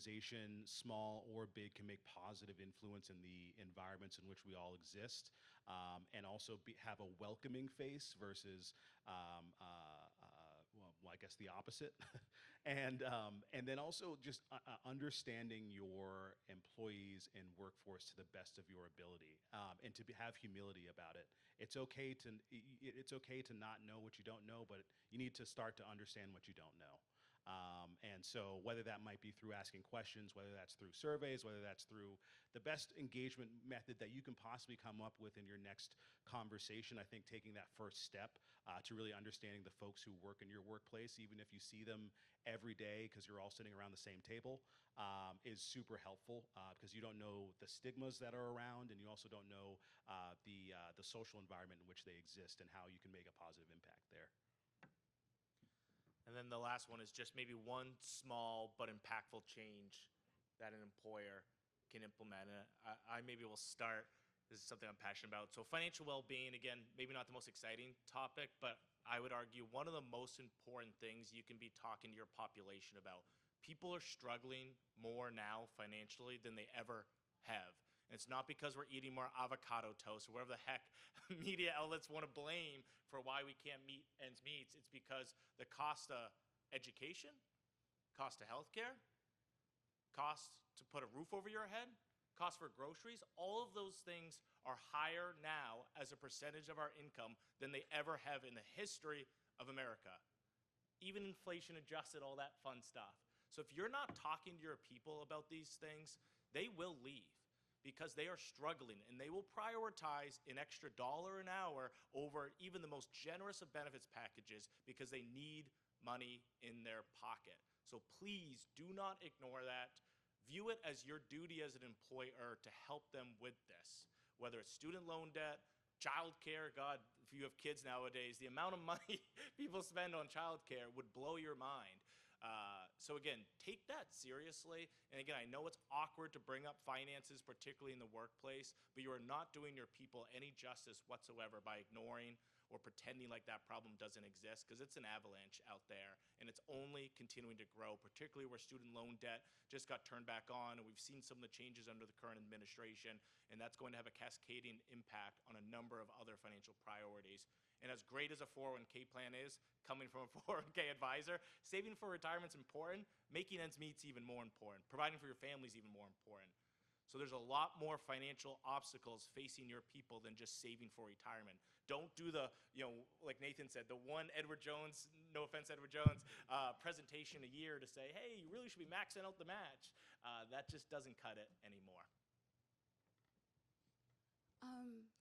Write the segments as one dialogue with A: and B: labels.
A: organization, small or big, can make positive influence in the environments in which we all exist, and also have a welcoming face versus, well, I guess the opposite. And then also just understanding your employees and workforce to the best of your ability, and to have humility about it. It's okay to not know what you don't know, but you need to start to understand what you don't know. And so whether that might be through asking questions, whether that's through surveys, whether that's through the best engagement method that you can possibly come up with in your next conversation, I think taking that first step to really understanding the folks who work in your workplace, even if you see them every day because you're all sitting around the same table, is super helpful, because you don't know the stigmas that are around, and you also don't know the social environment in which they exist and how you can make a positive impact there.
B: And then the last one is just maybe one small but impactful change that an employer can implement. And I maybe will start. This is something I'm passionate about. So financial well-being, again, maybe not the most exciting topic, but I would argue one of the most important things you can be talking to your population about. People are struggling more now financially than they ever have. And it's not because we're eating more avocado toast or whatever the heck media outlets want to blame for why we can't meet ends meet. It's because the cost of education, cost of healthcare, cost to put a roof over your head, cost for groceries, all of those things are higher now as a percentage of our income than they ever have in the history of America. Even inflation adjusted, all that fun stuff. So if you're not talking to your people about these things, they will leave, because they are struggling, and they will prioritize an extra dollar an hour over even the most generous of benefits packages because they need money in their pocket. So please do not ignore that. View it as your duty as an employer to help them with this, whether it's student loan debt, childcare. God, if you have kids nowadays, the amount of money people spend on childcare would blow your mind. So again, take that seriously. And again, I know it's awkward to bring up finances, particularly in the workplace, but you are not doing your people any justice whatsoever by ignoring or pretending like that problem doesn't exist, because it's an avalanche out there, and it's only continuing to grow, particularly where student loan debt just got turned back on, and we've seen some of the changes under the current administration, and that's going to have a cascading impact on a number of other financial priorities. And as great as a 401k plan is, coming from a 401k advisor, saving for retirement is important, making ends meet is even more important, providing for your family is even more important. So there's a lot more financial obstacles facing your people than just saving for retirement. Don't do the, like Nathan said, the one Edward Jones, no offense Edward Jones, presentation a year to say, hey, you really should be maxing out the match. That just doesn't cut it anymore.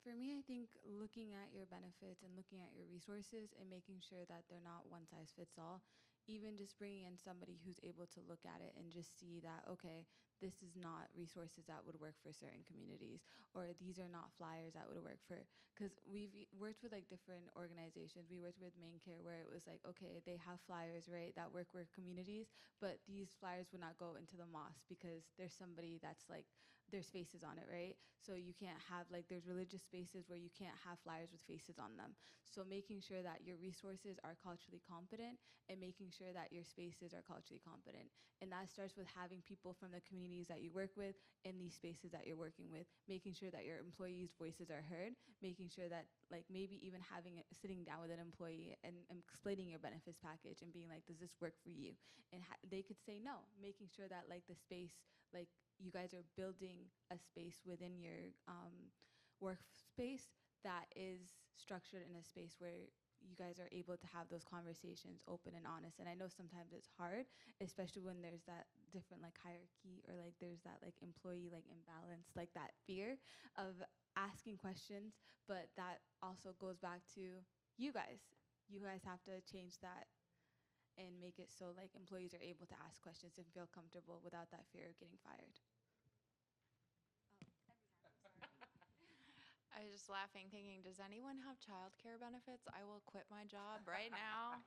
C: For me, I think looking at your benefits and looking at your resources and making sure that they're not one size fits all, even just bringing in somebody who's able to look at it and just see that, okay, this is not resources that would work for certain communities, or these are not flyers that would work for, because we've worked with like different organizations. We worked with MaineCare, where it was like, okay, they have flyers, right, that work with communities, but these flyers would not go into the mosque because there's somebody that's like, there's faces on it, right? So you can't have, like, there's religious spaces where you can't have flyers with faces on them. So making sure that your resources are culturally competent and making sure that your spaces are culturally competent. And that starts with having people from the communities that you work with in these spaces that you're working with, making sure that your employees' voices are heard, making sure that, like, maybe even sitting down with an employee and explaining your benefits package and being like, does this work for you? And they could say no, making sure that, like, the space, like, you guys are building a space within your workspace that is structured in a space where you guys are able to have those conversations open and honest. And I know sometimes it's hard, especially when there's that different like hierarchy, or like there's that like employee like imbalance, like that fear of asking questions. But that also goes back to you guys. You guys have to change that and make it so like employees are able to ask questions and feel comfortable without that fear of getting fired.
D: I was just laughing, thinking, does anyone have childcare benefits? I will quit my job right now.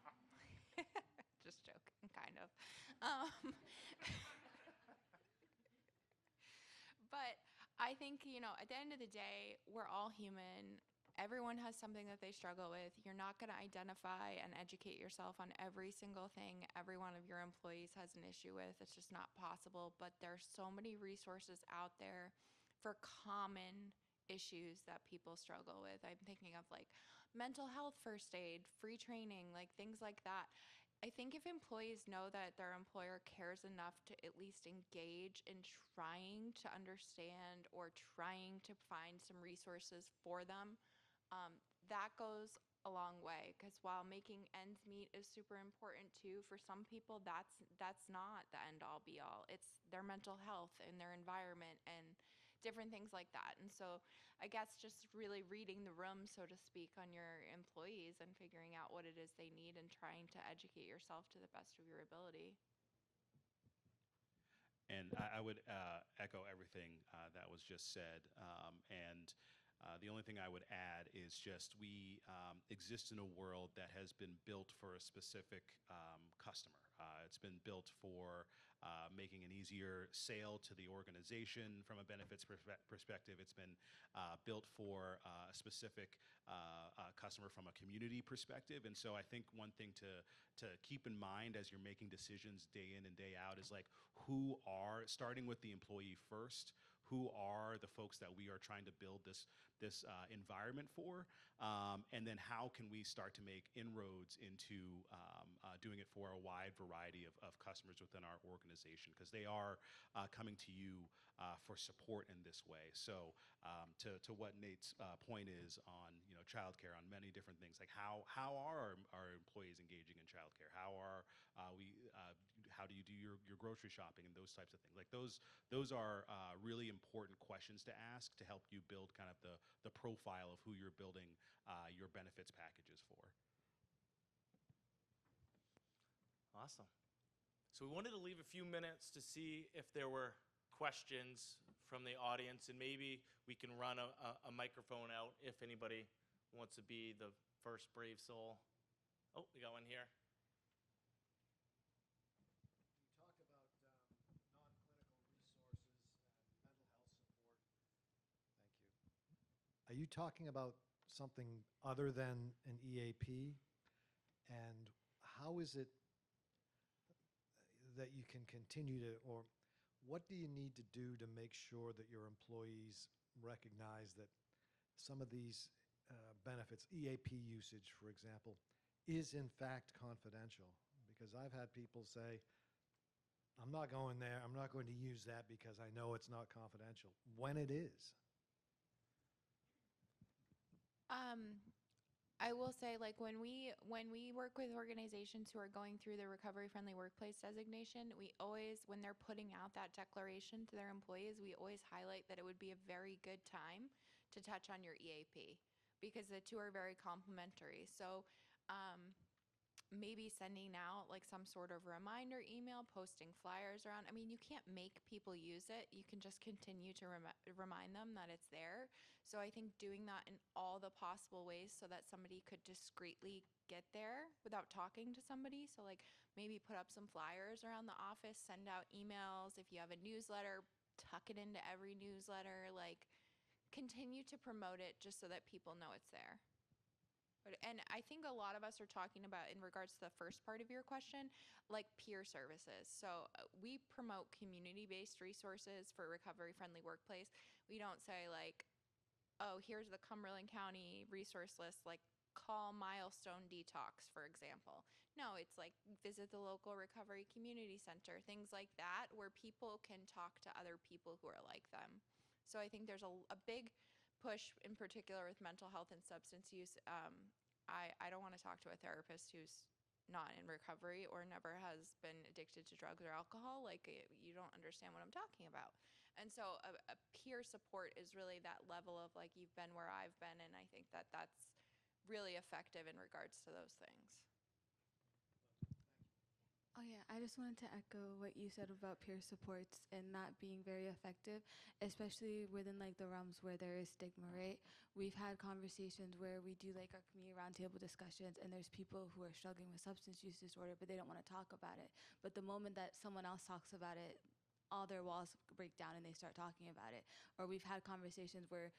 D: Just joking, kind of. But I think, at the end of the day, we're all human. everyone has something that they struggle with. You're not going to identify and educate yourself on every single thing every one of your employees has an issue with. It's just not possible. But there's so many resources out there for common issues that people struggle with. I'm thinking of like mental health first aid, free training, like things like that. I think if employees know that their employer cares enough to at least engage in trying to understand or trying to find some resources for them, that goes a long way. Because while making ends meet is super important too, for some people that's not the end all be all. It's their mental health and their environment and different things like that. And so I guess just really reading the room, so to speak, on your employees and figuring out what it is they need and trying to educate yourself to the best of your ability.
A: And I would echo everything that was just said. And the only thing I would add is just we exist in a world that has been built for a specific customer. It's been built for making an easier sale to the organization from a benefits perspective. It's been built for a specific customer from a community perspective. And so I think one thing to keep in mind as you're making decisions day in and day out is like starting with the employee first, who are the folks that we are trying to build this environment for, and then how can we start to make inroads into doing it for a wide variety of customers within our organization, because they are coming to you for support in this way. So to what Nate's point is on childcare, on many different things, like how are our employees engaging in childcare? How do you do your grocery shopping and those types of things? Like those are really important questions to ask to help you build kind of the profile of who you're building your benefits packages for.
B: Awesome. So we wanted to leave a few minutes to see if there were questions from the audience, and maybe we can run a microphone out if anybody wants to be the first brave soul. Oh, we got one here.
E: You talk about non-clinical resources and mental health support. Thank you. Are you talking about something other than an EAP? And how is it that you can continue to, or what do you need to do to make sure that your employees recognize that some of these benefits, EAP usage, for example, is in fact confidential? Because I've had people say, I'm not going there, I'm not going to use that because I know it's not confidential, when it is.
D: I will say, like, when we work with organizations who are going through the Recovery Friendly Workplace designation, we always, when they're putting out that declaration to their employees, we always highlight that it would be a very good time to touch on your EAP, because the two are very complementary. So maybe sending out like some sort of reminder email, posting flyers around. I mean, you can't make people use it. You can just continue to remind them that it's there. So I think doing that in all the possible ways so that somebody could discreetly get there without talking to somebody. So like maybe put up some flyers around the office, send out emails. If you have a newsletter, tuck it into every newsletter, like continue to promote it just so that people know it's there. And I think a lot of us are talking about, in regards to the first part of your question, like peer services. So we promote community-based resources for recovery-friendly workplace. We don't say like, oh, here's the Cumberland County resource list, like call Milestone Detox, for example. No, it's like visit the local recovery community center, things like that, where people can talk to other people who are like them. So I think there's a big push, in particular with mental health and substance use. I don't want to talk to a therapist who's not in recovery or never has been addicted to drugs or alcohol. Like, you don't understand what I'm talking about. And so a peer support is really that level of like, you've been where I've been, and I think that that's really effective in regards to those things.
C: Oh yeah, I just wanted to echo what you said about peer supports and not being very effective, especially within like the realms where there is stigma, right? We've had conversations where we do like our community roundtable discussions, and there's people who are struggling with substance use disorder, but they don't want to talk about it. But the moment that someone else talks about it, all their walls break down and they start talking about it. Or we've had conversations where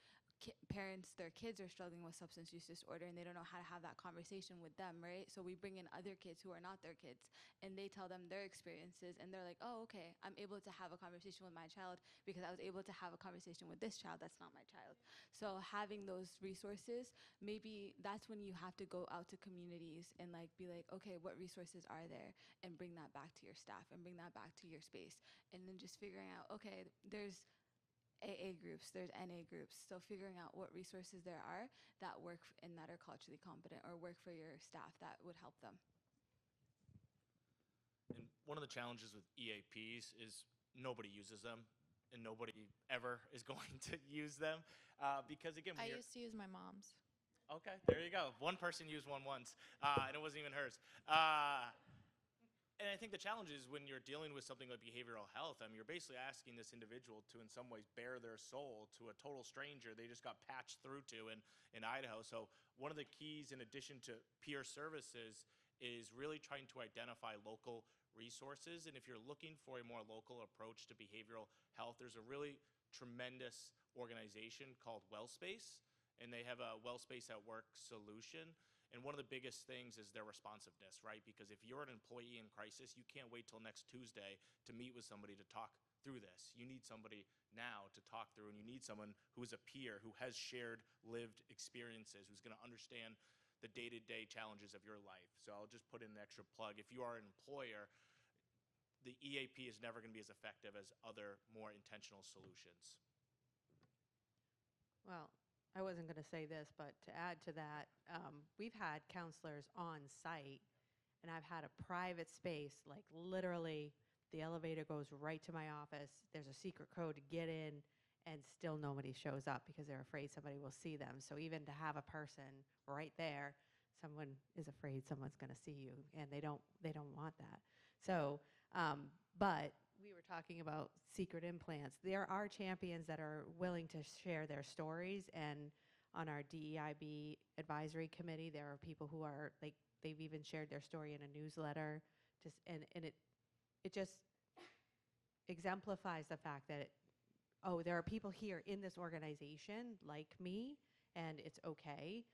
C: parents, their kids are struggling with substance use disorder and they don't know how to have that conversation with them, right? So we bring in other kids who are not their kids and they tell them their experiences and they're like, oh, okay, I'm able to have a conversation with my child because I was able to have a conversation with this child that's not my child. So having those resources, maybe that's when you have to go out to communities and like be like, okay, what resources are there, and bring that back to your staff and bring that back to your space. And then just figuring out, okay, there's AA groups, there's NA groups. So figuring out what resources there are that work and that are culturally competent or work for your staff that would help them.
B: And one of the challenges with EAPs is nobody uses them, and nobody ever is going to use them because again,
D: I used to use my mom's.
B: Okay, there you go. One person used one once, and it wasn't even hers. And I think the challenge is when you're dealing with something like behavioral health, I mean, you're basically asking this individual to, in some ways, bare their soul to a total stranger they just got patched through to in Idaho. So one of the keys, in addition to peer services, is really trying to identify local resources. And if you're looking for a more local approach to behavioral health, there's a really tremendous organization called WellSpace, and they have a WellSpace at Work solution. And one of the biggest things is their responsiveness, right? Because if you're an employee in crisis, you can't wait till next Tuesday to meet with somebody to talk through this. You need somebody now to talk through, and you need someone who is a peer, who has shared lived experiences, who's going to understand the day-to-day challenges of your life. So I'll just put in an extra plug. If you are an employer, the EAP is never going to be as effective as other more intentional solutions.
F: Well, I wasn't going to say this, but to add to that, we've had counselors on site, and I've had a private space, like literally the elevator goes right to my office. There's a secret code to get in, and still nobody shows up because they're afraid somebody will see them. So even to have a person right there, someone is afraid someone's going to see you, and they don't want that. So, but we were talking about secret implants. There are champions that are willing to share their stories, and on our DEIB advisory committee, there are people who are like, they've even shared their story in a newsletter. Just and it just exemplifies the fact that there are people here in this organization like me, and it's okay.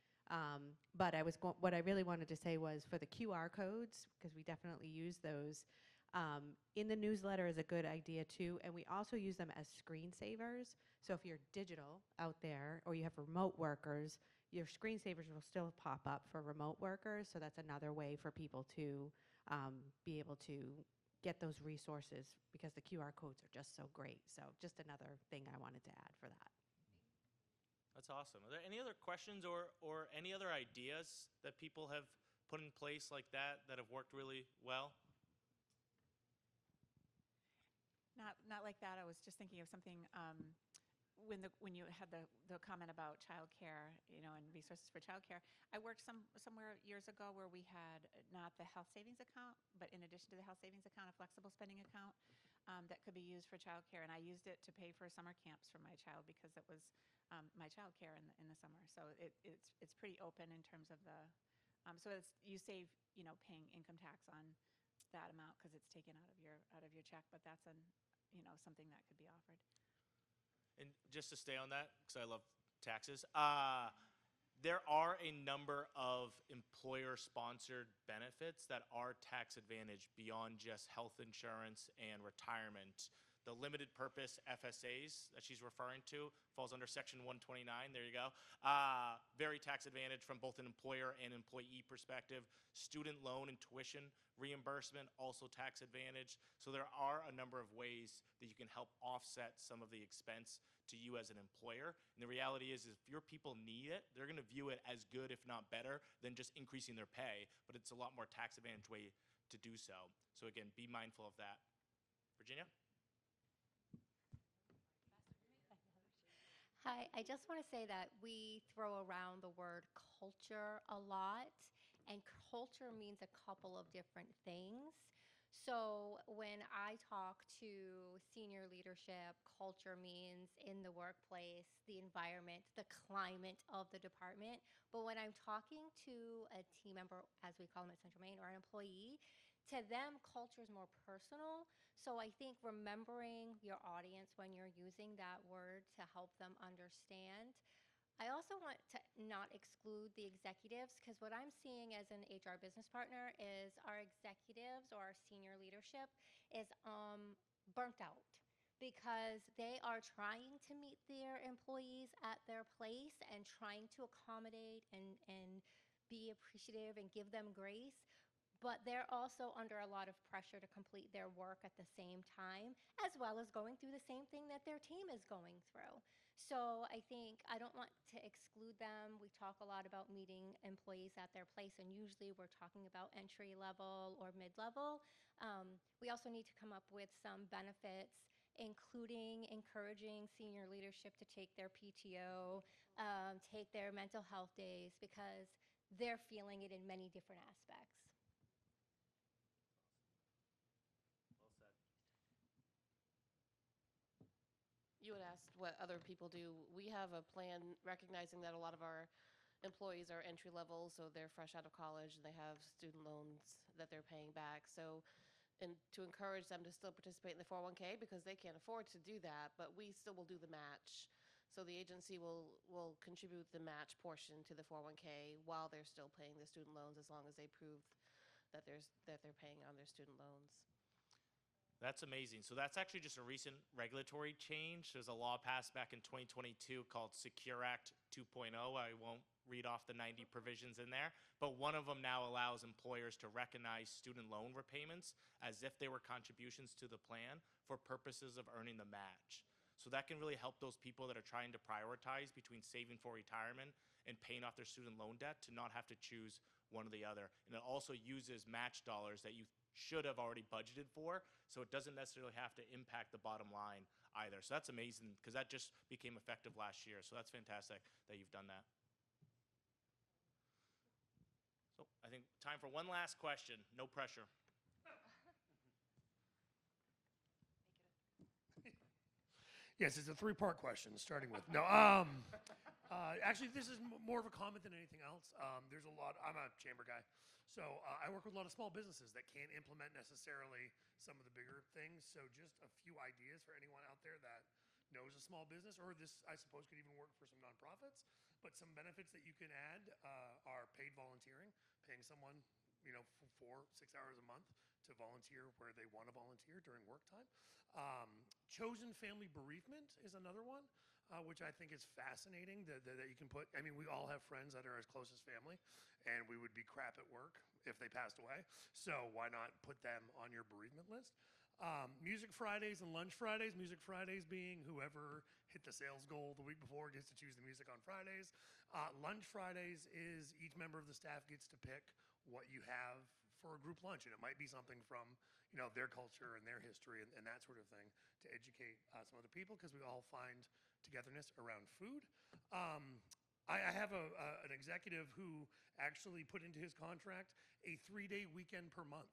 F: But what I really wanted to say was for the QR codes, because we definitely use those. In the newsletter is a good idea too, and we also use them as screensavers. So if you're digital out there or you have remote workers, your screensavers will still pop up for remote workers. So that's another way for people to be able to get those resources, because the QR codes are just so great. So just another thing I wanted to add for that.
B: That's awesome. Are there any other questions or any other ideas that people have put in place like that have worked really well?
G: Not like that. I was just thinking of something when you had the comment about childcare, and resources for childcare. I worked somewhere years ago where we had not the health savings account, but in addition to the health savings account, a flexible spending account that could be used for childcare, and I used it to pay for summer camps for my child because it was my childcare in the summer. So it's pretty open in terms of the. So you save paying income tax on that amount because it's taken out of your check, but that's something that could be offered.
B: And just to stay on that, because I love taxes, there are a number of employer-sponsored benefits that are tax advantaged beyond just health insurance and retirement. The limited purpose FSAs that she's referring to falls under Section 129. There you go. Very tax advantage from both an employer and employee perspective. Student loan and tuition reimbursement, also tax advantage. So there are a number of ways that you can help offset some of the expense to you as an employer. And the reality is if your people need it, they're going to view it as good, if not better, than just increasing their pay. But it's a lot more tax advantage way to do so. So again, be mindful of that. Virginia?
H: Hi, I just want to say that we throw around the word culture a lot, and culture means a couple of different things. So when I talk to senior leadership, culture means in the workplace, the environment, the climate of the department. But when I'm talking to a team member, as we call them at Central Maine, or an employee, to them, culture is more personal. So I think remembering your audience when you're using that word to help them understand I also want to not exclude the executives because what I'm seeing as an HR business partner is our executives or our senior leadership is burnt out because they are trying to meet their employees at their place and trying to accommodate and be appreciative and give them grace. But they're also under a lot of pressure to complete their work at the same time, as well as going through the same thing that their team is going through. So I think I don't want to exclude them. We talk a lot about meeting employees at their place, and usually we're talking about entry level or mid level. We also need to come up with some benefits, including encouraging senior leadership to take their PTO, take their mental health days, because they're feeling it in many different aspects.
B: Well said.
I: You had asked what other people do. We have a plan recognizing that a lot of our employees are entry level, so they're fresh out of college and they have student loans that they're paying back. So, and to encourage them to still participate in the 401k because they can't afford to do that, but we still will do the match. So the agency will contribute the match portion to the 401k while they're still paying the student loans, as long as they prove that they're paying on their student loans.
B: That's amazing. So that's actually just a recent regulatory change. There's a law passed back in 2022 called Secure Act 2.0. I won't read off the 90 provisions in there, but one of them now allows employers to recognize student loan repayments as if they were contributions to the plan for purposes of earning the match. So that can really help those people that are trying to prioritize between saving for retirement and paying off their student loan debt to not have to choose one or the other. And it also uses match dollars that you should have already budgeted for, so it doesn't necessarily have to impact the bottom line either. So that's amazing because that just became effective last year. So that's fantastic that you've done that. So I think time for one last question. No pressure.
J: Yes, it's a three-part question, starting with. No, actually, this is more of a comment than anything else. There's a lot, I'm a chamber guy, so I work with a lot of small businesses that can't implement necessarily some of the bigger things. So just a few ideas for anyone out there that knows a small business, or this, I suppose, could even work for some nonprofits. But some benefits that you can add are paid volunteering, paying someone, for 4-6 hours a month to volunteer where they want to volunteer during work time. Chosen family bereavement is another one, which I think is fascinating that you can put. I mean, we all have friends that are as close as family, and we would be crap at work if they passed away. So why not put them on your bereavement list? Music Fridays and Lunch Fridays. Music Fridays being whoever hit the sales goal the week before gets to choose the music on Fridays. Lunch Fridays is each member of the staff gets to pick what you have for a group lunch, and it might be something from their culture and their history and that sort of thing to educate some other people, because we all find togetherness around food. I have an executive who actually put into his contract a 3-day weekend per month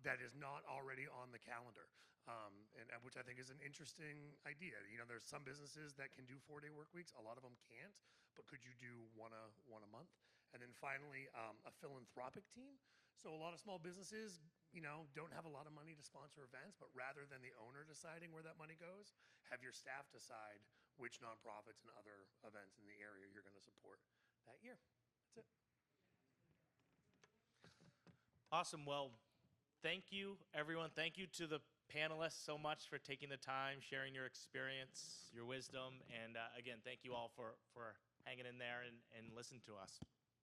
J: that is not already on the calendar, and which I think is an interesting idea. There's some businesses that can do 4-day work weeks. A lot of them can't, but could you do one a month? And then finally, a philanthropic team. So a lot of small businesses, don't have a lot of money to sponsor events, but rather than the owner deciding where that money goes, have your staff decide which nonprofits and other events in the area you're going to support that year. That's it.
B: Awesome. Well, thank you, everyone. Thank you to the panelists so much for taking the time, sharing your experience, your wisdom, and again, thank you all for hanging in there and listening to us.